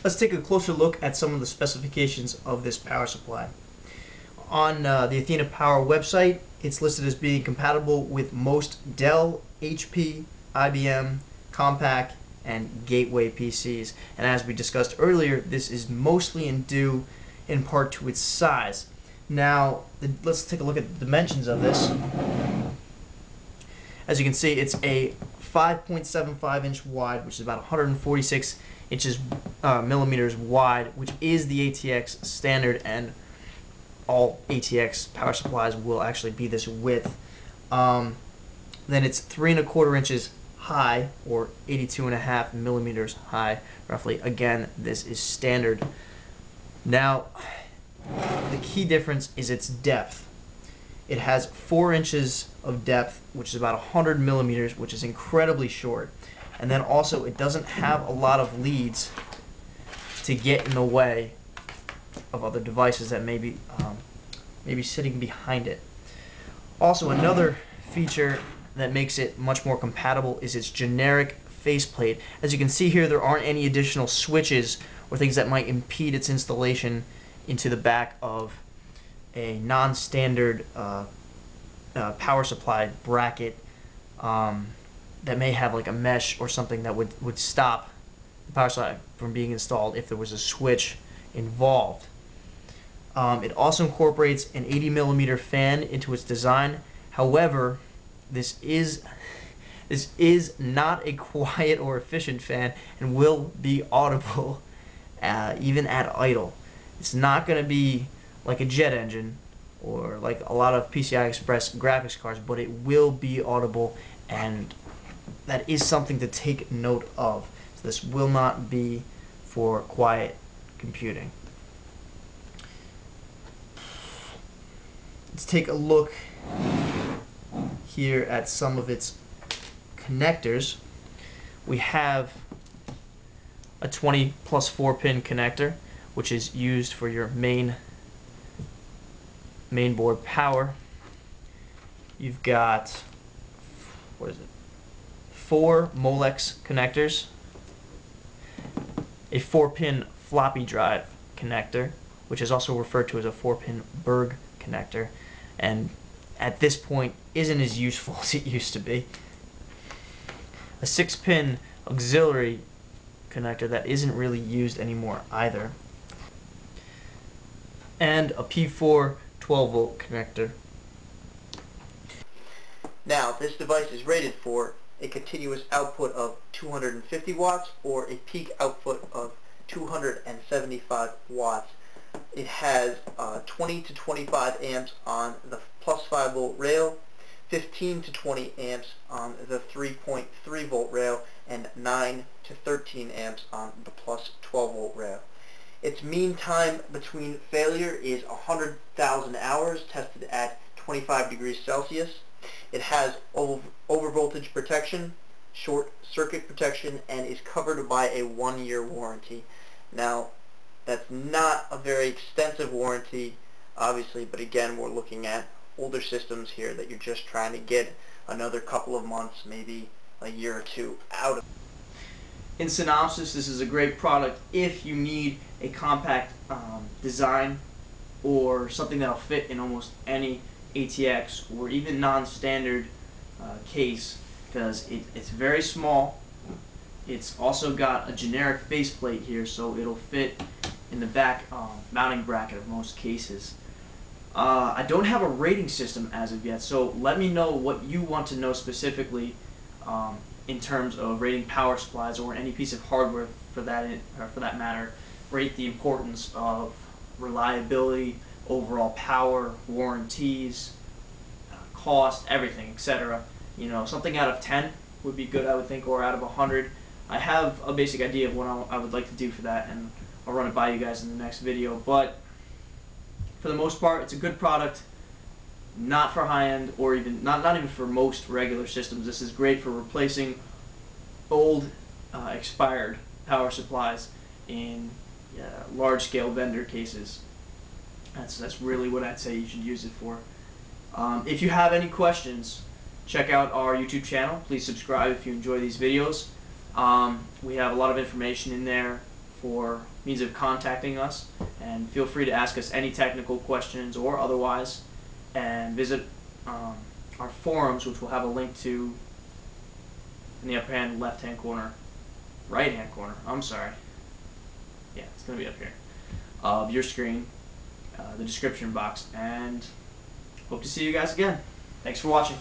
Let's take a closer look at some of the specifications of this power supply. On the Athena Power website, it's listed as being compatible with most Dell, HP, IBM, Compaq, and Gateway PCs. And as we discussed earlier, this is mostly due in part to its size. Now, let's take a look at the dimensions of this. As you can see, it's a 5.75 inch wide, which is about 146 inches millimeters wide, which is the ATX standard, and all ATX power supplies will actually be this width. Then it's 3¼ inches high, or 82.5 millimeters high, roughly. Again, this is standard. Now, the key difference is its depth. It has 4 inches of depth, which is about 100 millimeters, which is incredibly short. And then also, it doesn't have a lot of leads to get in the way of other devices that may be sitting behind it. Also, another feature that makes it much more compatible is its generic faceplate. As you can see here, there aren't any additional switches or things that might impede its installation into the back of a non-standard power supply bracket that may have like a mesh or something that would stop the power supply from being installed if there was a switch involved. It also incorporates an 80 millimeter fan into its design. However, this is not a quiet or efficient fan and will be audible even at idle. It's not going to be like a jet engine or like a lot of PCI Express graphics cards, but it will be audible, and that is something to take note of. So this will not be for quiet computing. Let's take a look here at some of its connectors. We have a 20+4 pin connector, which is used for your main board power. You've got, 4 Molex connectors, a 4-pin floppy drive connector, which is also referred to as a 4-pin Berg connector, and at this point isn't as useful as it used to be. A 6-pin auxiliary connector that isn't really used anymore either, and a P4 12-volt connector. Now, this device is rated for a continuous output of 250 watts or a peak output of 275 watts. It has 20 to 25 amps on the plus 5 volt rail, 15 to 20 amps on the 3.3 volt rail, and 9 to 13 amps on the plus 12 volt rail. Its mean time between failure is 100,000 hours, tested at 25 degrees Celsius. It has overvoltage protection, short circuit protection, and is covered by a 1-year warranty. Now, that's not a very extensive warranty, obviously, but again, we're looking at older systems here that you're just trying to get another couple of months, maybe a year or two out of. In synopsis, this is a great product if you need a compact design or something that'll fit in almost any ATX or even non-standard case, because it's very small. It's also got a generic faceplate here, so it'll fit in the back mounting bracket of most cases. I don't have a rating system as of yet, so let me know what you want to know specifically in terms of rating power supplies or any piece of hardware for that matter. Rate the importance of reliability, overall power, warranties, cost, everything, etc. You know, something out of 10 would be good, I would think, or out of 100. I have a basic idea of what I would like to do for that, and I'll run it by you guys in the next video. But for the most part, it's a good product. Not for high-end, or even not even for most regular systems. This is great for replacing old, expired power supplies in large-scale vendor cases. That's really what I'd say you should use it for. If you have any questions, check out our YouTube channel. Please subscribe if you enjoy these videos. We have a lot of information in there for means of contacting us, and feel free to ask us any technical questions or otherwise, and visit our forums, which we'll have a link to in the upper hand left hand corner, right hand corner, I'm sorry, yeah, it's going to be up here, of your screen, the description box, and hope to see you guys again. Thanks for watching.